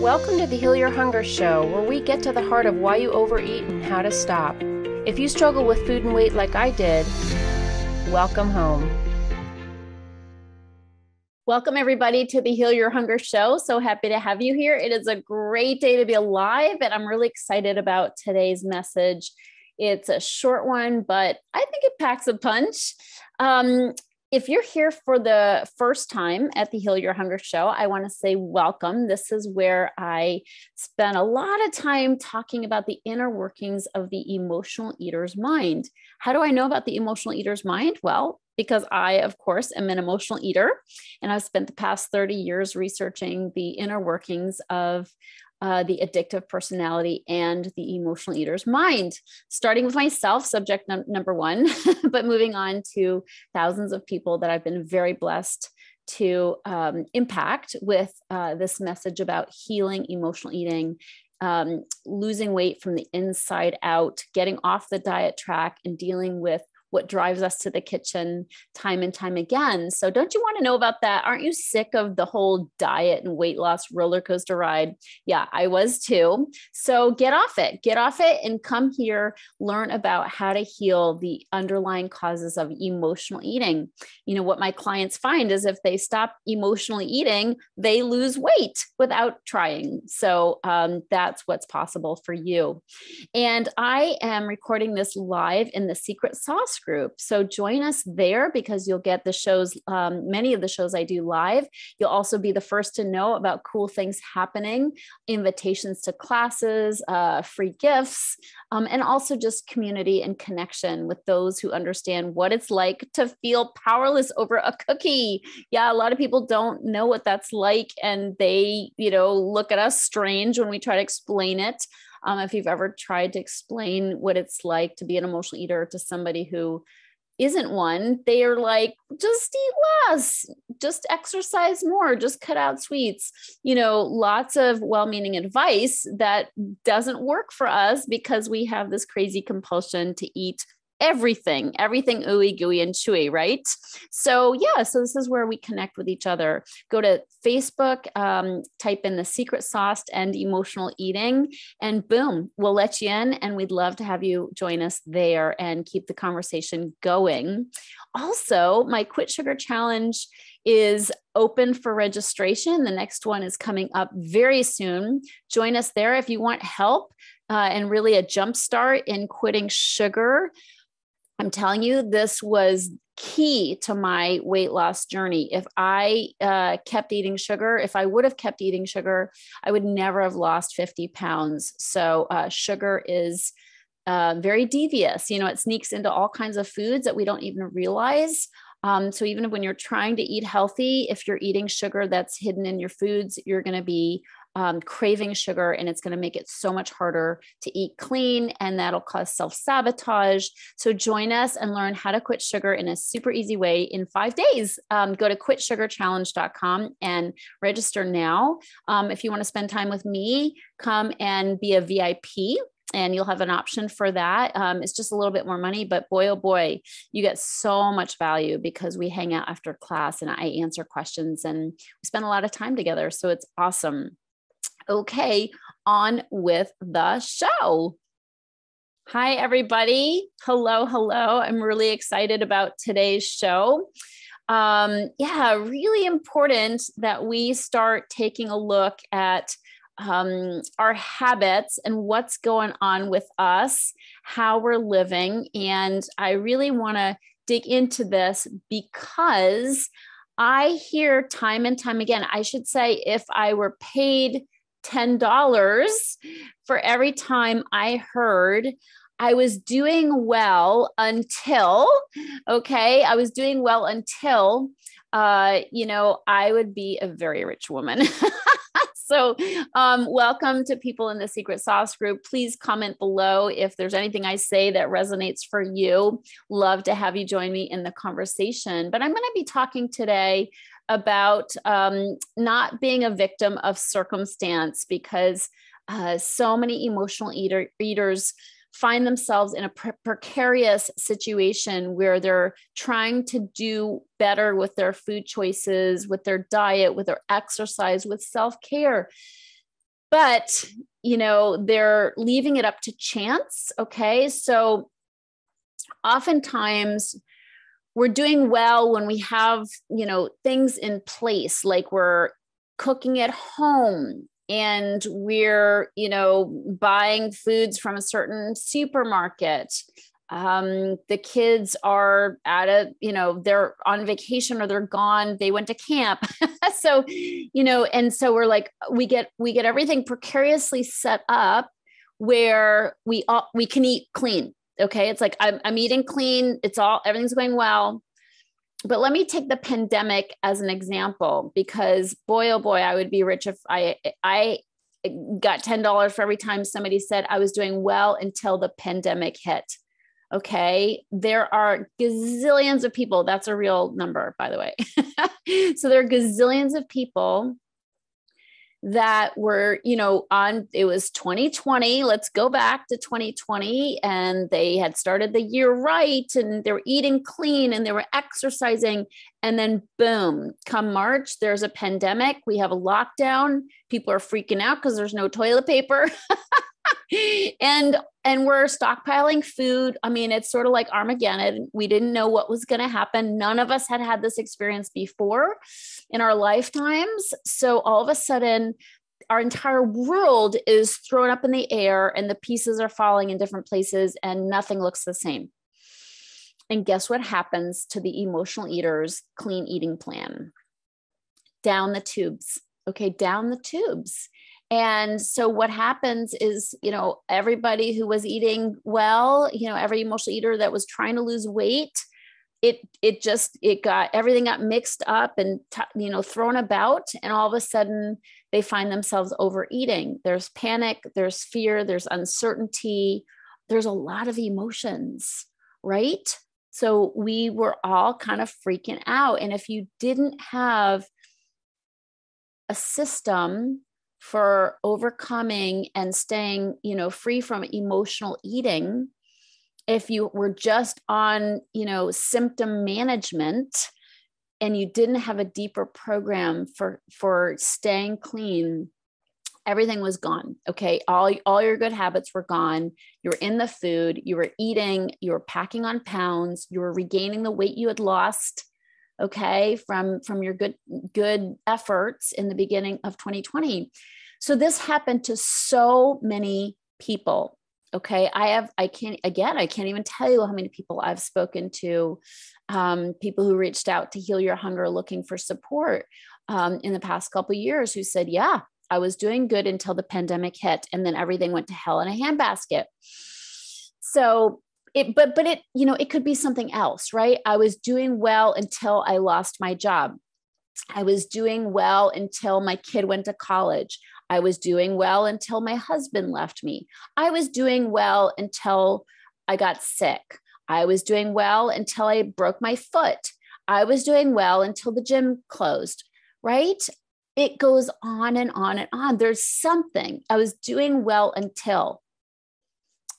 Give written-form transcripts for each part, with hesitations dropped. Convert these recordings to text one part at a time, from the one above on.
Welcome to the Heal Your Hunger Show, where we get to the heart of why you overeat and how to stop. If you struggle with food and weight like I did, welcome home. Welcome everybody to the Heal Your Hunger Show. So happy to have you here. It is a great day to be alive, and I'm really excited about today's message. It's a short one, but I think it packs a punch. If you're here for the first time at the Heal Your Hunger Show, I want to say welcome. This is where I spend a lot of time talking about the inner workings of the emotional eater's mind. How do I know about the emotional eater's mind? Well, because I, of course, am an emotional eater, and I've spent the past 30 years researching the inner workings of the addictive personality and the emotional eater's mind, starting with myself, subject number one, but moving on to thousands of people that I've been very blessed to impact with this message about healing emotional eating, losing weight from the inside out, getting off the diet track, and dealing with what drives us to the kitchen time and time again. So don't you want to know about that? Aren't you sick of the whole diet and weight loss roller coaster ride? Yeah, I was too. So get off it and come here, learn about how to heal the underlying causes of emotional eating. You know, what my clients find is if they stop emotionally eating, they lose weight without trying. So that's what's possible for you. And I am recording this live in the Secret Sauce group. So join us there because you'll get the shows, many of the shows I do live. You'll also be the first to know about cool things happening, invitations to classes, free gifts, and also just community and connection with those who understand what it's like to feel powerless over a cookie. Yeah, a lot of people don't know what that's like, and they, look at us strange when we try to explain it. If you've ever tried to explain what it's like to be an emotional eater to somebody who isn't one, they are like, just eat less, just exercise more, just cut out sweets, lots of well-meaning advice that doesn't work for us because we have this crazy compulsion to eat everything ooey gooey and chewy, right? So this is where we connect with each other. Go to Facebook, type in the Secret Sauce and emotional eating, and boom, we'll let you in. And we'd love to have you join us there and keep the conversation going. Also, my Quit Sugar Challenge is open for registration. The next one is coming up very soon. Join us there if you want help and really a jump start in quitting sugar. I'm telling you, this was key to my weight loss journey. If I kept eating sugar, if I would have kept eating sugar, I would never have lost 50 pounds. So sugar is very devious. It sneaks into all kinds of foods that we don't even realize. So even when you're trying to eat healthy, if you're eating sugar that's hidden in your foods, you're going to be craving sugar, and it's going to make it so much harder to eat clean, and that'll cause self-sabotage. So join us and learn how to quit sugar in a super easy way in 5 days. Go to quitsugarchallenge.com and register now. If you want to spend time with me, come and be a VIP. And you'll have an option for that. It's just a little bit more money, but boy, oh boy, you get so much value because we hang out after class and I answer questions and we spend a lot of time together. So it's awesome. Okay, on with the show. Hi, everybody. Hello. I'm really excited about today's show. Really important that we start taking a look at our habits and what's going on with us, how we're living. And I really want to dig into this because I hear time and time again, I should say, if I were paid $10 for every time I heard I was doing well until, I would be a very rich woman. So welcome to people in the Secret Sauce group. Please comment below if there's anything I say that resonates for you. Love to have you join me in the conversation. But I'm going to be talking today about not being a victim of circumstance because so many emotional eaters find themselves in a precarious situation where they're trying to do better with their food choices, with their diet, with their exercise, with self-care. but, they're leaving it up to chance. Okay. So oftentimes we're doing well when we have, things in place, like we're cooking at home and we're, buying foods from a certain supermarket. The kids are they're on vacation or they're gone. They went to camp. So, and so we're like, we get everything precariously set up where we can eat clean. Okay. It's like, I'm eating clean. Everything's going well. But let me take the pandemic as an example, because boy, oh boy, I would be rich if I got $10 for every time somebody said I was doing well until the pandemic hit. Okay. There are gazillions of people. That's a real number, by the way. So there are gazillions of people that were, it was 2020. Let's go back to 2020. And they had started the year right. And they were eating clean and they were exercising. And then boom, come March, there's a pandemic. We have a lockdown. People are freaking out because there's no toilet paper. And we're stockpiling food. I mean, it's sort of like Armageddon. We didn't know what was going to happen. None of us had this experience before in our lifetimes. So all of a sudden, our entire world is thrown up in the air and the pieces are falling in different places and nothing looks the same. And guess what happens to the emotional eater's clean eating plan? Down the tubes. Okay, down the tubes. And so what happens is, everybody who was eating well, every emotional eater that was trying to lose weight, everything got mixed up and, thrown about. And all of a sudden they find themselves overeating. There's panic, there's fear, there's uncertainty. There's a lot of emotions, right? So we were all kind of freaking out. And if you didn't have a system for overcoming and staying, free from emotional eating, if you were just on, symptom management and you didn't have a deeper program for staying clean, everything was gone. Okay. All your good habits were gone. You were in the food, you were eating, you were packing on pounds, you were regaining the weight you had lost. Okay. From your good efforts in the beginning of 2020. So this happened to so many people. Okay. I can't even tell you how many people I've spoken to, people who reached out to Heal Your Hunger looking for support, in the past couple of years, who said, yeah, I was doing good until the pandemic hit. And then everything went to hell in a handbasket. So it could be something else, right? I was doing well until I lost my job. I was doing well until my kid went to college. I was doing well until my husband left me. I was doing well until I got sick. I was doing well until I broke my foot. I was doing well until the gym closed, right? It goes on and on and on. There's something I was doing well until.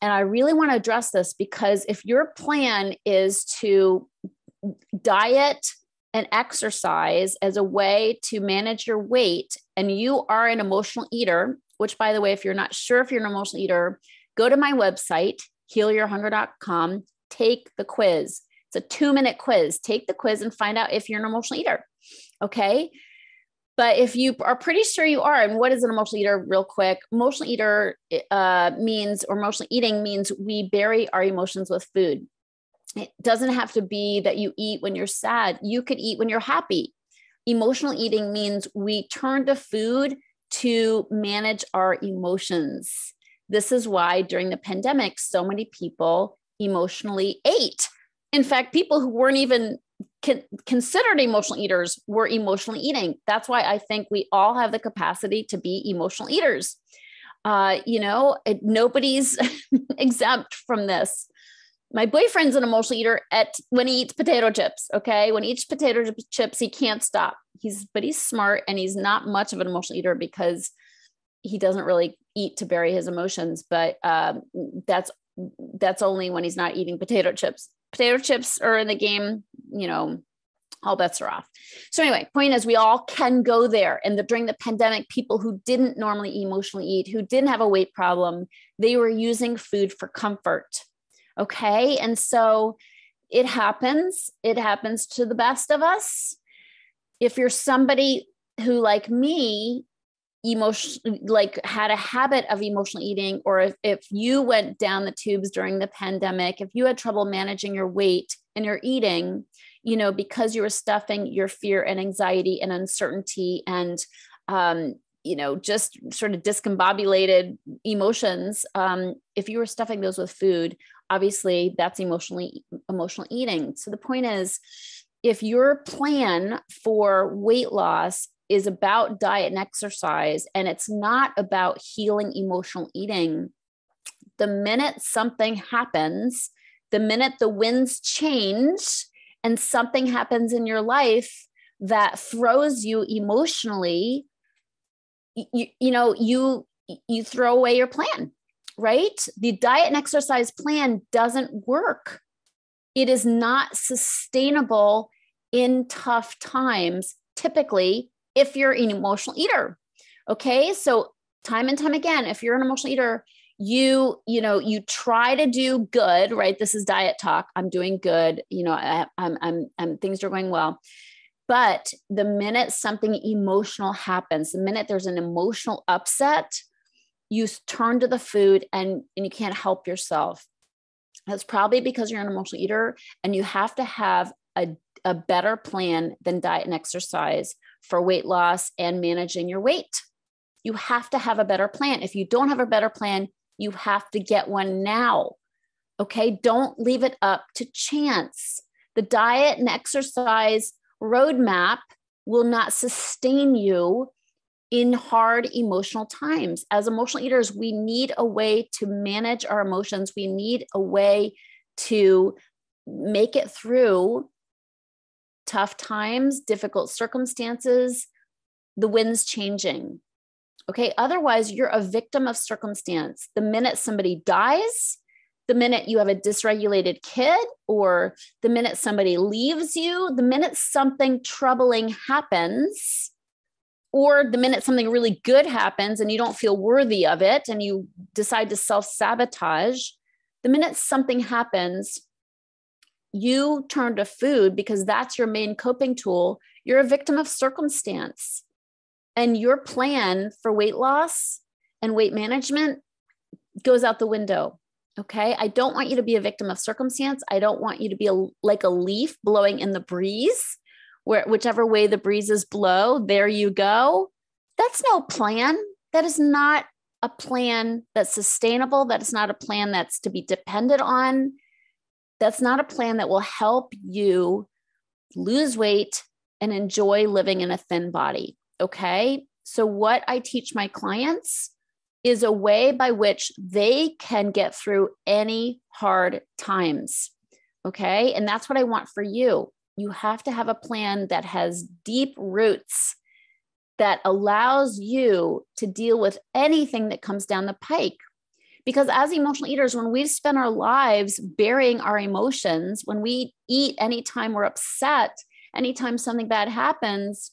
And I really want to address this, because if your plan is to diet and exercise as a way to manage your weight, and you are an emotional eater, which, by the way, if you're not sure if you're an emotional eater, go to my website, healyourhunger.com, take the quiz. It's a 2-minute quiz. Take the quiz and find out if you're an emotional eater. Okay. But if you are pretty sure you are, and what is an emotional eater real quick? Emotional eater emotional eating means we bury our emotions with food. It doesn't have to be that you eat when you're sad. You could eat when you're happy. Emotional eating means we turn to food to manage our emotions. This is why during the pandemic, so many people emotionally ate. In fact, people who weren't even considered emotional eaters were emotionally eating. That's why I think we all have the capacity to be emotional eaters. Nobody's exempt from this. My boyfriend's an emotional eater when he eats potato chips. Okay. When he eats potato chips, he can't stop. But he's smart, and he's not much of an emotional eater because he doesn't really eat to bury his emotions. But that's only when he's not eating potato chips. Potato chips are in the game, all bets are off. So anyway, point is we all can go there. And during the pandemic, people who didn't normally emotionally eat, who didn't have a weight problem, they were using food for comfort. Okay. And so it happens. It happens to the best of us. If you're somebody who, like me, had a habit of emotional eating, or if you went down the tubes during the pandemic, if you had trouble managing your weight and your eating, because you were stuffing your fear and anxiety and uncertainty and, just sort of discombobulated emotions. If you were stuffing those with food, obviously that's emotional eating. So the point is, if your plan for weight loss is about diet and exercise, and it's not about healing emotional eating, the minute something happens, the minute the winds change and something happens in your life that throws you emotionally, you throw away your plan, right? The diet and exercise plan doesn't work. It is not sustainable in tough times, typically, if you're an emotional eater. Okay. So time and time again, if you're an emotional eater, you try to do good, right? This is diet talk. I'm doing good. I'm things are going well. But the minute something emotional happens, the minute there's an emotional upset, you turn to the food and you can't help yourself. That's probably because you're an emotional eater, and you have to have a better plan than diet and exercise for weight loss and managing your weight. You have to have a better plan. If you don't have a better plan, you have to get one now. Okay. Don't leave it up to chance. The diet and exercise roadmap will not sustain you in hard emotional times. As emotional eaters, we need a way to manage our emotions. We need a way to make it through tough times, difficult circumstances, the wind's changing. Okay. Otherwise, you're a victim of circumstance. The minute somebody dies, the minute you have a dysregulated kid, or the minute somebody leaves you, the minute something troubling happens, or the minute something really good happens and you don't feel worthy of it and you decide to self-sabotage, the minute something happens, you turn to food because that's your main coping tool. You're a victim of circumstance. And your plan for weight loss and weight management goes out the window. Okay. I don't want you to be a victim of circumstance. I don't want you to be like a leaf blowing in the breeze, where whichever way the breezes blow, there you go. That's no plan. That is not a plan that's sustainable. That is not a plan that's to be dependent on. That's not a plan that will help you lose weight and enjoy living in a thin body. Okay. So what I teach my clients is a way by which they can get through any hard times. Okay. And that's what I want for you. You have to have a plan that has deep roots, that allows you to deal with anything that comes down the pike. Because as emotional eaters, when we spend our lives burying our emotions, when we eat anytime we're upset, anytime something bad happens,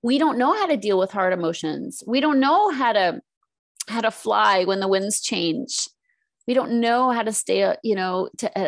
we don't know how to deal with hard emotions. We don't know how to fly when the winds change. We don't know how to stay,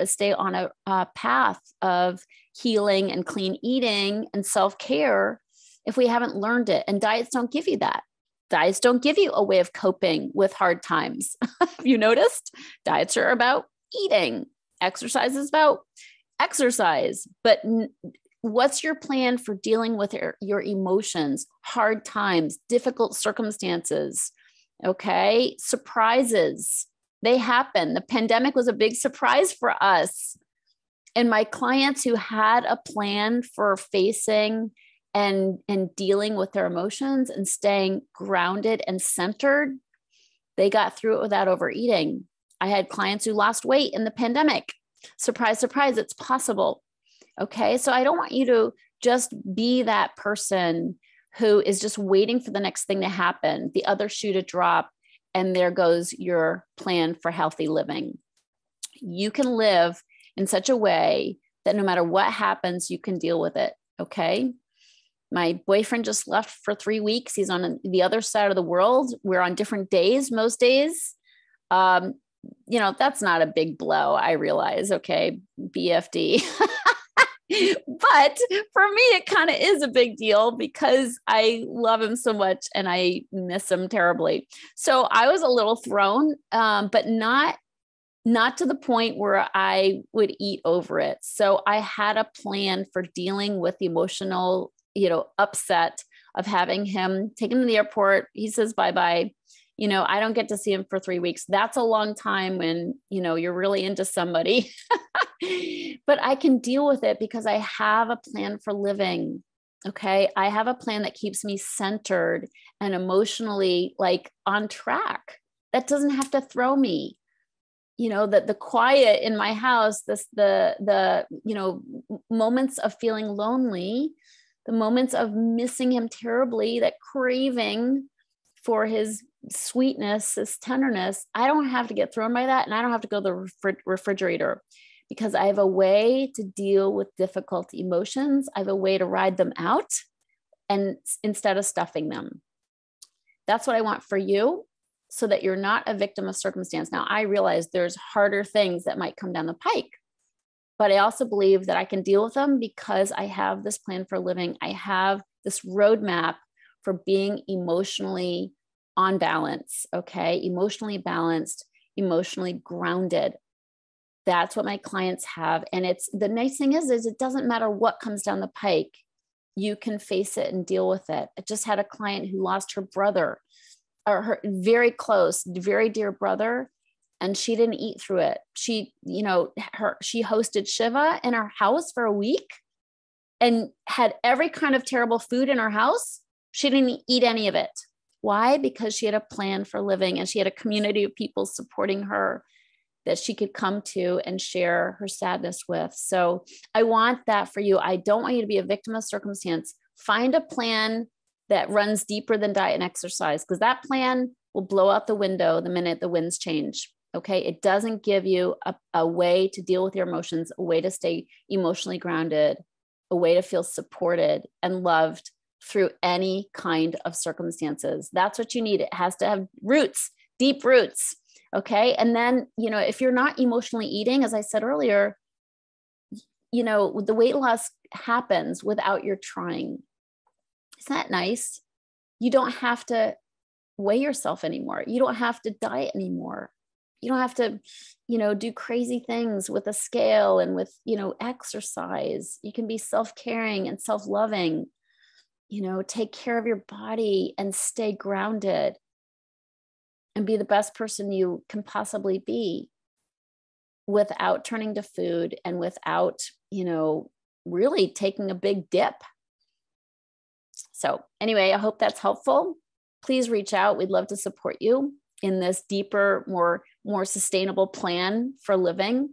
stay on a path of healing and clean eating and self-care if we haven't learned it. And diets don't give you that. Diets don't give you a way of coping with hard times. Have you noticed? Diets are about eating. Exercise is about exercise. But what's your plan for dealing with your emotions, hard times, difficult circumstances? Okay. Surprises. They happen. The pandemic was a big surprise for us. And my clients who had a plan for facing and dealing with their emotions and staying grounded and centered, they got through it without overeating. I had clients who lost weight in the pandemic. Surprise, surprise, it's possible. Okay. So I don't want you to just be that person who is just waiting for the next thing to happen, the other shoe to drop, and there goes your plan for healthy living. You can live in such a way that no matter what happens, you can deal with it. Okay. My boyfriend just left for 3 weeks. He's on the other side of the world. We're on different days, most days. That's not a big blow. I realize, okay, BFD. But for me, it kind of is a big deal because I love him so much and I miss him terribly. So I was a little thrown, but not to the point where I would eat over it. So I had a plan for dealing with the emotional, upset of having him taken to the airport. He says, bye-bye. I don't get to see him for 3 weeks. That's a long time when, you're really into somebody, but I can deal with it because I have a plan for living. Okay. I have a plan that keeps me centered and emotionally on track. That doesn't have to throw me. That the quiet in my house, the moments of feeling lonely, the moments of missing him terribly, that craving for his sweetness, his tenderness, I don't have to get thrown by that. And I don't have to go to the refrigerator because I have a way to deal with difficult emotions. I have a way to ride them out and instead of stuffing them. That's what I want for you, so that you're not a victim of circumstance. Now, I realize there's harder things that might come down the pike, but I also believe that I can deal with them because I have this plan for living. I have this roadmap for being emotionally on balance, okay? Emotionally balanced, emotionally grounded. That's what my clients have. And the nice thing is it doesn't matter what comes down the pike. You can face it and deal with it. I just had a client who lost her brother, or her very close, very dear brother, and she didn't eat through it. She hosted Shiva in her house for a week and had every kind of terrible food in her house. She didn't eat any of it. Why? Because she had a plan for living and she had a community of people supporting her that she could come to and share her sadness with. So I want that for you. I don't want you to be a victim of circumstance. Find a plan that runs deeper than diet and exercise, because that plan will blow out the window the minute the winds change. Okay. It doesn't give you a way to deal with your emotions, a way to stay emotionally grounded, a way to feel supported and loved through any kind of circumstances. That's what you need. It has to have roots, deep roots. Okay. And then, if you're not emotionally eating, as I said earlier, the weight loss happens without your trying. Isn't that nice? You don't have to weigh yourself anymore. You don't have to diet anymore. You don't have to, do crazy things with a scale and with, exercise. You can be self-caring and self-loving, take care of your body and stay grounded and be the best person you can possibly be without turning to food and without, really taking a big dip. So anyway, I hope that's helpful. Please reach out. We'd love to support you in this deeper, more sustainable plan for living.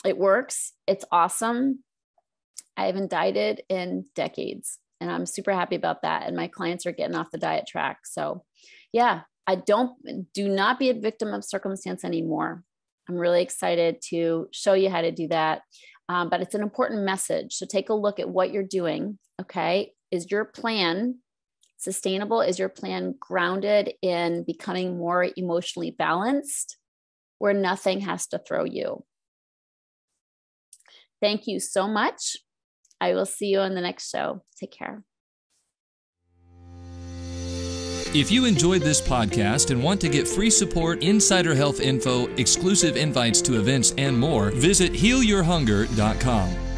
It works. It's awesome. I haven't dieted in decades and I'm super happy about that. And my clients are getting off the diet track. So yeah, do not be a victim of circumstance anymore. I'm really excited to show you how to do that. But it's an important message. So take a look at what you're doing. Okay. Is your plan sustainable? Is your plan grounded in becoming more emotionally balanced, where nothing has to throw you? Thank you so much. I will see you on the next show. Take care. If you enjoyed this podcast and want to get free support, insider health info, exclusive invites to events, and more, visit healyourhunger.com.